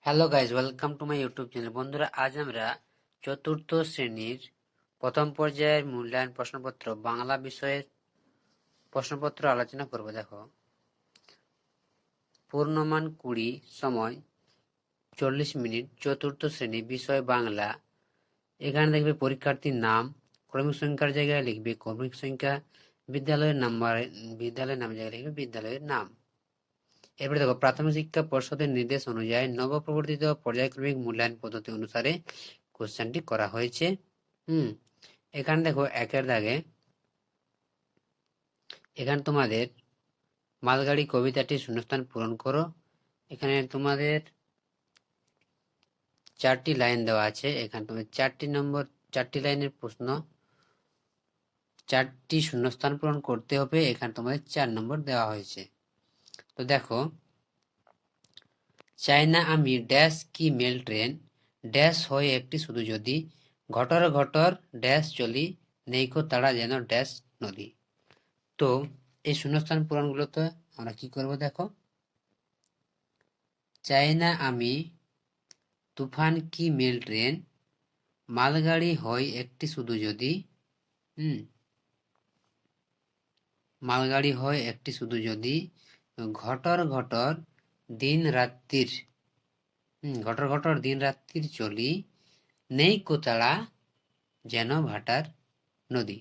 Hello guys, welcome to my YouTube channel. বন্ধুরা, আজ আমরা চতুর্থ শ্রেণীর প্রথম পর্যায়ের মূল্যায়ন প্রশ্নপত্র বাংলা বিষয়ের প্রশ্নপত্র আলোচনা করব। দেখো, পূর্ণমান 20, সময় 40 মিনিট, চতুর্থ শ্রেণী, বিষয় বাংলা। এখানে দেখবে পরীক্ষার্থীর নাম, ক্রমিক সংখ্যার জায়গায় লিখবে ক্রমিক সংখ্যা, বিদ্যালয়ের নাম জায়গায় লিখবে বিদ্যালয়ের নাম। এরপরে দেখো, প্রাথমিক শিক্ষা পর্ষদের নির্দেশ অনুযায়ী নবপ্রবর্তিত পর্যায়ক্রমিক মূল্যায়ন পদ্ধতি অনুসারে কোশ্চেনটি করা হয়েছে। এখানে দেখো, একের দাগে এখানে তোমাদের মালগাড়ি কবিতাটি শূন্যস্থান পূরণ করো। এখানে তোমাদের 4টি লাইন দেওয়া আছে। এখানে তোমাদের 4টি লাইনের প্রশ্ন, 4টি শূন্যস্থান পূরণ করতে হবে। এখানে তোমাদের 4 নম্বর দেওয়া হয়েছে। তো দেখো, চাই না আমি ড্যাশ কি মেল ট্রেন, ড্যাশ হয় একটি শুধু যদি, ঘটর ঘটর ড্যাশ চলি, নেইকো তারা যেন ড্যাশ নদী। তো এই শূন্যস্থান পূরণগুলোতে আমরা কি করব? দেখো, চাই না আমি তুফান কি মেল ট্রেন, মালগাড়ি হয় একটি শুধু যদি, মালগাড়ি হয় একটি শুধু যদি, ঘটর ঘটর দিন রাত্রির, ঘটর ঘটর দিন রাত্রির চলি, নেই কোতাড়া যেন ভাটার নদী।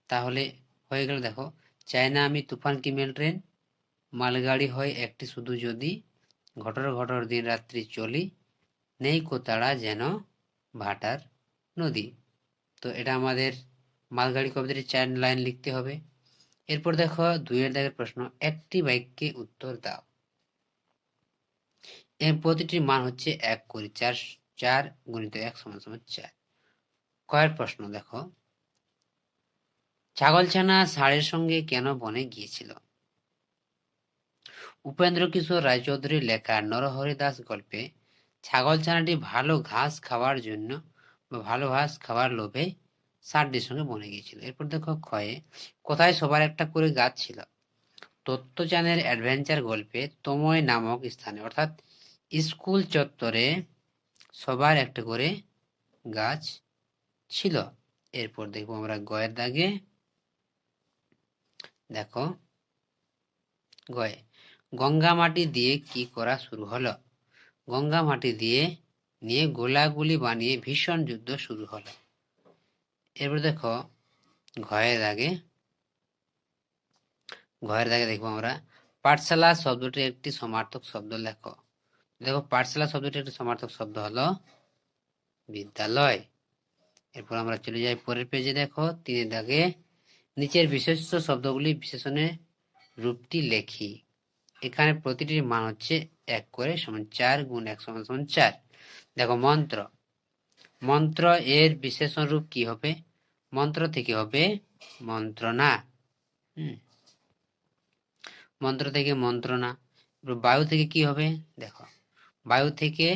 তাহলে হয়ে গেল। দেখো, চাই না আমি তুফান কি মেল ট্রেন, মালগাড়ি হয় একটি শুধু যদি, ঘটর ঘটর দিন রাত্রি চলি, নেই কোতাড়া যেন ভাটার নদী। তো এটা আমাদের মালগাড়ি কবিতাটি 4 লাইন লিখতে হবে। এরপর দেখো, 2 দাগের প্রশ্ন, একটি বাক্যে উত্তর দাও। এর প্রতিটির মান হচ্ছে 1 করে 4 গুণিত 1 সমান 4। কয়ের প্রশ্ন দেখো, ছাগলছানা ষাঁড়ের সঙ্গে কেন বনে গিয়েছিল? উপেন্দ্র কিশোর রায়চৌধুরীর লেখা নরহরি দাস গল্পে ছাগলছানাটি ভালো ঘাস খাওয়ার জন্য বা ভালো ঘাস খাওয়ার লোভে ষাঁড়টির সঙ্গে বনে গিয়েছিল। এরপর দেখো, ক্ষয়ে কোথায় সবার একটা করে গাছ ছিল? তত্ত্বচানের অ্যাডভেঞ্চার গল্পে তময় নামক স্থানে, অর্থাৎ স্কুল চত্বরে সবার একটা করে গাছ ছিল। এরপর দেখবো আমরা গয়ের দাগে। দেখো, গয়ে গঙ্গা মাটি দিয়ে কি করা শুরু হলো? গঙ্গা মাটি দিয়ে নিয়ে গোলাগুলি বানিয়ে ভীষণ যুদ্ধ শুরু হলো। এরপর দেখো, ঘয়ের দাগে দেখবো আমরা পাঠশালা শব্দটি একটি সমার্থক শব্দ লেখো। দেখো, পাঠশালা শব্দটি একটি সমার্থক শব্দ হলো বিদ্যালয়। এরপর আমরা চলে যাই পরের পেজে। দেখো, 3 দাগে নিচের বিশেষ্য শব্দগুলি বিশেষণের রূপটি লেখি। এখানে প্রতিটির মান হচ্ছে 1 করে, সমান 4 গুণ 1 সমান 4। দেখো, মন্ত্র, মন্ত্র এর বিশেষণ রূপ কি হবে? মন্ত্র থেকে হবে মন্ত্রণা। মন্ত্র থেকে মন্ত্রণা। বায়ু থেকে কি হবে? দেখো, বায়ু থেকে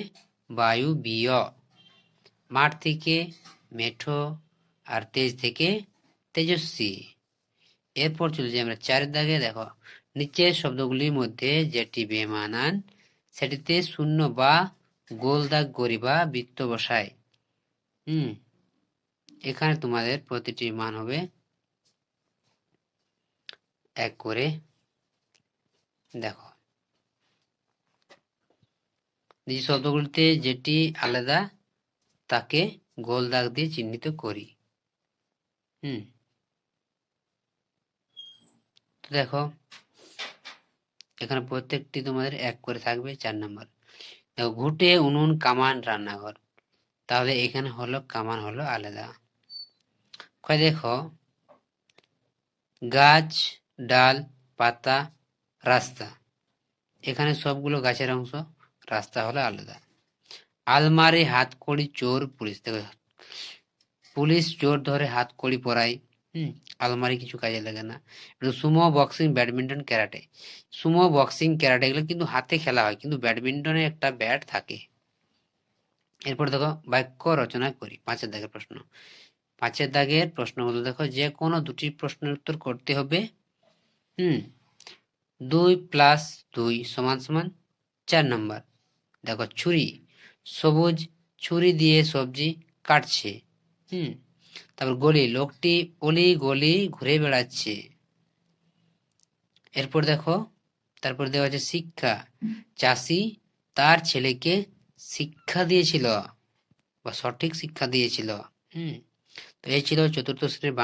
বায়ু বিয়, মাঠ থেকে মেঠো, আর তেজ থেকে তেজস্বী। এরপর চলে যাই আমরা 4 দাগে। দেখো, নিচের শব্দগুলির মধ্যে যেটি বেমানান সেটিতে শূন্য বা গোল দাগ করি বা বৃত্ত বসায়। এখানে তোমাদের প্রতিটি মান হবে 1 করে। দেখো, নিচের শব্দগুলিতে যেটি আলাদা তাকে গোল দাগ দিয়ে চিহ্নিত করি। তো দেখো, এখানে প্রত্যেকটি তোমাদের 1 করে থাকবে। 4 নম্বর। দেখো, ঘুটে, উনুন, কামান, রান্নাঘর। তাহলে এখানে হলো কামান হলো আলাদা। দেখো, গাছ, ডাল, পাতা, রাস্তা। এখানে সবগুলো গাছের অংশ, রাস্তা হলো আলাদা। আলমারি, হাতকড়ি, চোর, পুলিশ। দেখো, পুলিশ চোর ধরে হাতকড়ি পরায়, আলমারি কিছু কাজে লাগে না। Sumo, boxing, badminton, karate. Sumo, boxing, karate এগুলো কিন্তু হাতে খেলা হয়, কিন্তু ব্যাডমিন্টনে একটা ব্যাট থাকে। এরপর দেখো, বাক্য রচনা করি। 5 দাগের প্রশ্ন। 5 দাগের প্রশ্নগুলো দেখো, যে কোনো দুটি প্রশ্নের উত্তর করতে হবে। 2 + 2 = 4 নম্বর। দেখো ছুরি, সবুজ ছুরি দিয়ে সবজি কাটছে। তারপর গলি, লোকটি অলি গলি ঘুরে বেড়াচ্ছে। এরপর দেখো, তারপর দেওয়া আছে শিক্ষা, চাষি তার ছেলেকে শিক্ষা দিয়েছিল বা সঠিক শিক্ষা দিয়েছিল। তো এই ছিল চতুর্থ শ্রেণীর